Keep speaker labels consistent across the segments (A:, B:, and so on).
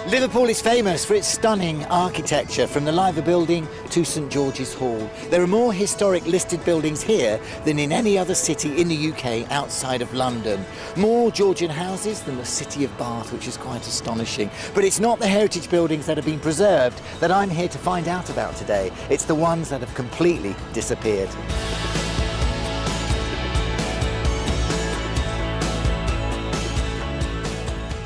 A: Liverpool is famous for its stunning architecture, from the Liver Building to St George's Hall. There are more historic listed buildings here than in any other city in the UK outside of London. More Georgian houses than the city of Bath, which is quite astonishing. But it's not the heritage buildings that have been preserved that I'm here to find out about today. It's the ones that have completely disappeared.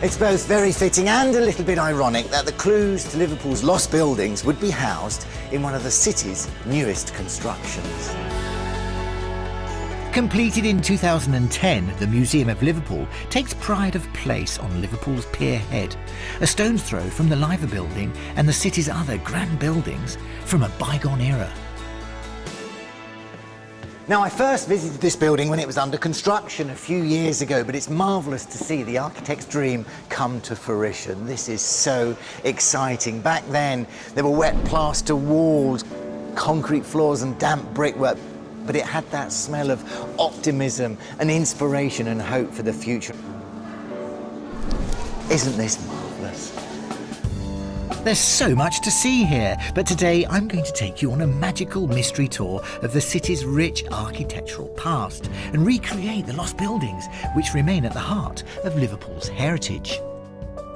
A: It's both very fitting and a little bit ironic that the clues to Liverpool's lost buildings would be housed in one of the city's newest constructions. Completed in 2010, the Museum of Liverpool takes pride of place on Liverpool's Pier Head, a stone's throw from the Liver Building and the city's other grand buildings from a bygone era. Now, I first visited this building when it was under construction a few years ago, but it's marvellous to see the architect's dream come to fruition. This is so exciting. Back then, there were wet plaster walls, concrete floors and damp brickwork, but it had that smell of optimism and inspiration and hope for the future. Isn't this marvellous? There's so much to see here, but today I'm going to take you on a magical mystery tour of the city's rich architectural past and recreate the lost buildings which remain at the heart of Liverpool's heritage.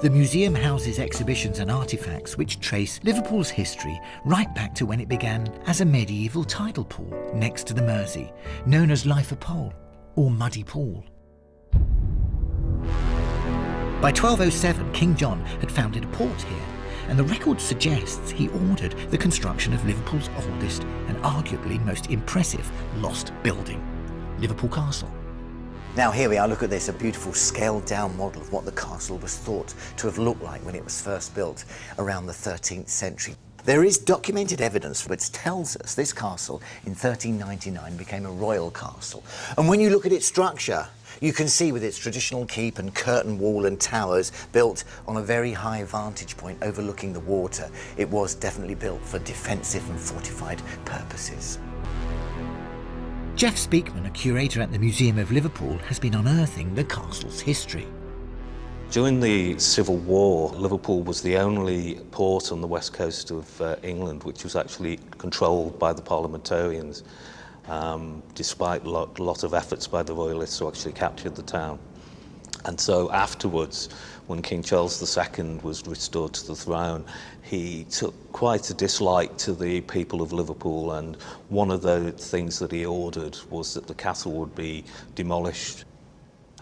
A: The museum houses exhibitions and artefacts which trace Liverpool's history right back to when it began as a medieval tidal pool next to the Mersey, known as Liverpool or Muddy Pool. By 1207, King John had founded a port here, and the record suggests he ordered the construction of Liverpool's oldest and arguably most impressive lost building, Liverpool Castle. Now here we are, look at this, a beautiful scaled down model of what the castle was thought to have looked like when it was first built around the 13th century. There is documented evidence which tells us this castle in 1399 became a royal castle. And when you look at its structure, you can see with its traditional keep and curtain wall and towers built on a very high vantage point overlooking the water, it was definitely built for defensive and fortified purposes. Jeff Speakman, a curator at the Museum of Liverpool, has been unearthing the castle's history.
B: During the Civil War, Liverpool was the only port on the west coast of England which was actually controlled by the parliamentarians, despite a lot of efforts by the Royalists to actually capture the town. And so afterwards, when King Charles II was restored to the throne, he took quite a dislike to the people of Liverpool, and one of the things that he ordered was that the castle would be demolished.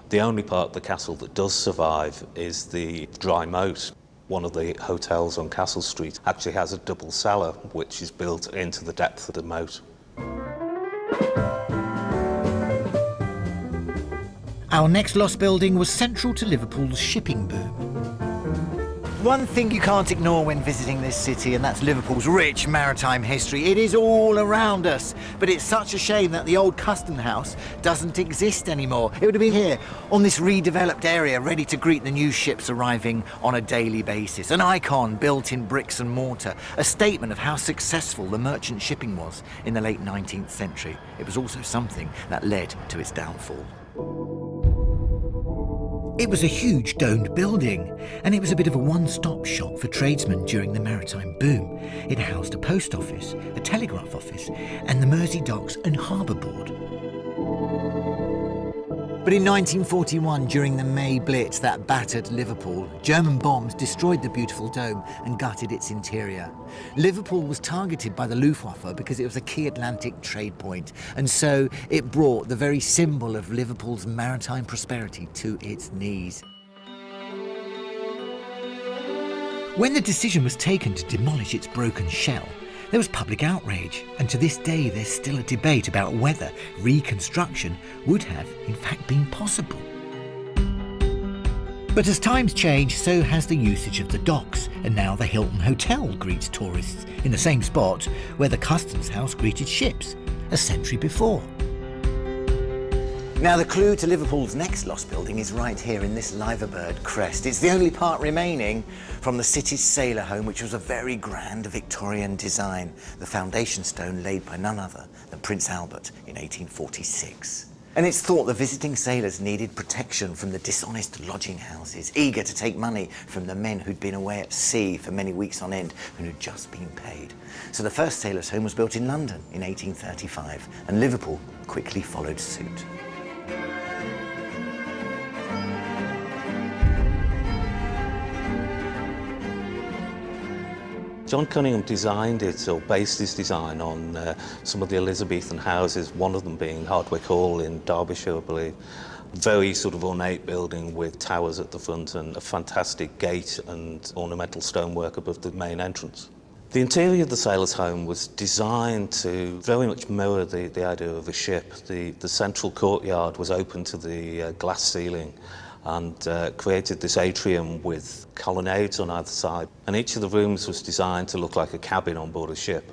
B: The only part of the castle that does survive is the dry moat. One of the hotels on Castle Street actually has a double cellar which is built into the depth of the moat.
A: Our next lost building was central to Liverpool's shipping boom. One thing you can't ignore when visiting this city, and that's Liverpool's rich maritime history. It is all around us, but it's such a shame that the old Custom House doesn't exist anymore. It would have been here on this redeveloped area, ready to greet the new ships arriving on a daily basis. An icon built in bricks and mortar, a statement of how successful the merchant shipping was in the late 19th century. It was also something that led to its downfall. It was a huge domed building, and it was a bit of a one-stop shop for tradesmen during the maritime boom. It housed a post office, a telegraph office, and the Mersey Docks and Harbour Board. But in 1941, during the May Blitz that battered Liverpool, German bombs destroyed the beautiful dome and gutted its interior. Liverpool was targeted by the Luftwaffe because it was a key Atlantic trade point, and so it brought the very symbol of Liverpool's maritime prosperity to its knees. When the decision was taken to demolish its broken shell, there was public outrage, and to this day there's still a debate about whether reconstruction would have in fact been possible. But as times change, so has the usage of the docks, and now the Hilton Hotel greets tourists in the same spot where the Customs House greeted ships a century before. Now, the clue to Liverpool's next lost building is right here in this liverbird crest. It's the only part remaining from the city's sailor home, which was a very grand Victorian design, the foundation stone laid by none other than Prince Albert in 1846. And it's thought the visiting sailors needed protection from the dishonest lodging houses, eager to take money from the men who'd been away at sea for many weeks on end and who'd just been paid. So the first sailors' home was built in London in 1835, and Liverpool quickly followed suit.
B: John Cunningham designed it, or based his design on some of the Elizabethan houses, one of them being Hardwick Hall in Derbyshire, I believe. Very sort of ornate building with towers at the front and a fantastic gate and ornamental stonework above the main entrance. The interior of the sailor's home was designed to very much mirror the idea of a ship. The central courtyard was open to the glass ceiling and created this atrium with colonnades on either side. And each of the rooms was designed to look like a cabin on board a ship.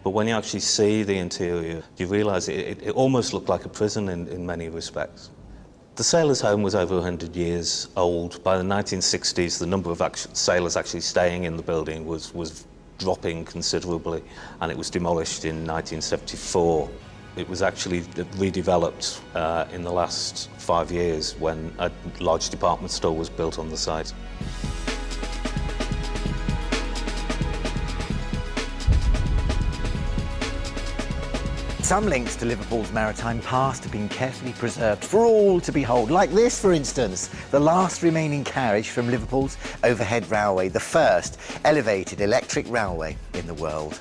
B: But when you actually see the interior, you realise it almost looked like a prison in many respects. The sailors' home was over 100 years old. By the 1960s, the number of sailors actually staying in the building was dropping considerably, and it was demolished in 1974. It was actually redeveloped in the last 5 years when a large department store was built on the site.
A: Some links to Liverpool's maritime past have been carefully preserved for all to behold, like this, for instance, the last remaining carriage from Liverpool's overhead railway, the first elevated electric railway in the world.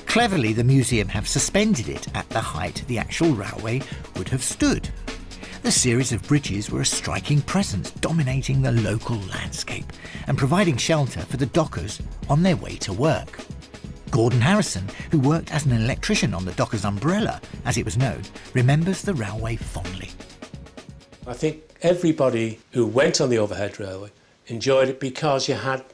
A: Cleverly, the museum have suspended it at the height the actual railway would have stood. The series of bridges were a striking presence, dominating the local landscape and providing shelter for the dockers on their way to work. Gordon Harrison, who worked as an electrician on the Dockers Umbrella, as it was known, remembers the railway fondly.
C: I think everybody who went on the overhead railway enjoyed it because you had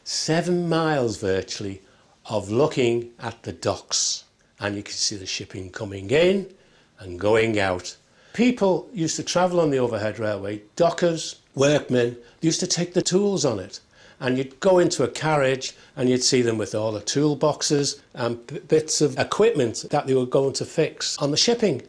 C: 7 miles virtually of looking at the docks, and you could see the shipping coming in and going out. People used to travel on the overhead railway, dockers, workmen, used to take the tools on it. And you'd go into a carriage and you'd see them with all the toolboxes and bits of equipment that they were going to fix on the shipping.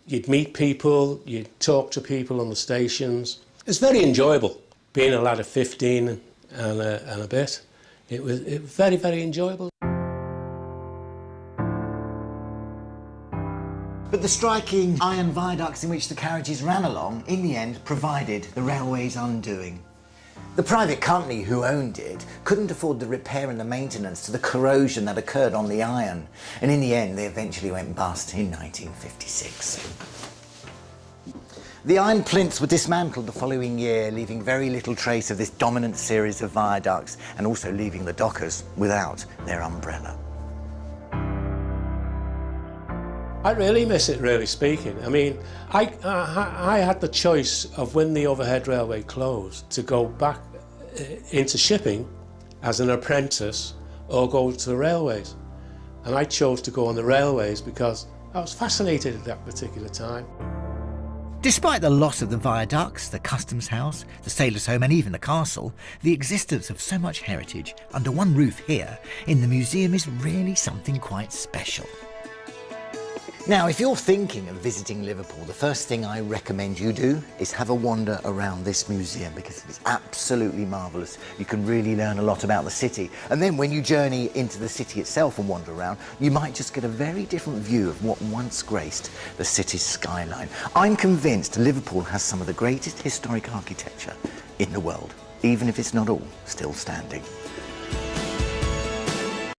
C: You'd meet people, you'd talk to people on the stations. It's very enjoyable. Being a lad of 15 and a bit, it was very, very enjoyable.
A: But the striking iron viaducts in which the carriages ran along, in the end, provided the railway's undoing. The private company who owned it couldn't afford the repair and the maintenance to the corrosion that occurred on the iron, and in the end they eventually went bust in 1956. The iron plinths were dismantled the following year, leaving very little trace of this dominant series of viaducts, and also leaving the dockers without their umbrella.
C: I really miss it, really speaking. I mean, I had the choice of when the overhead railway closed to go back into shipping as an apprentice or go to the railways. And I chose to go on the railways because I was fascinated at that particular time.
A: Despite the loss of the viaducts, the customs house, the sailors' home and even the castle, the existence of so much heritage under one roof here in the museum is really something quite special. Now, if you're thinking of visiting Liverpool, the first thing I recommend you do is have a wander around this museum because it's absolutely marvellous. You can really learn a lot about the city. And then when you journey into the city itself and wander around, you might just get a very different view of what once graced the city's skyline. I'm convinced Liverpool has some of the greatest historic architecture in the world, even if it's not all still standing.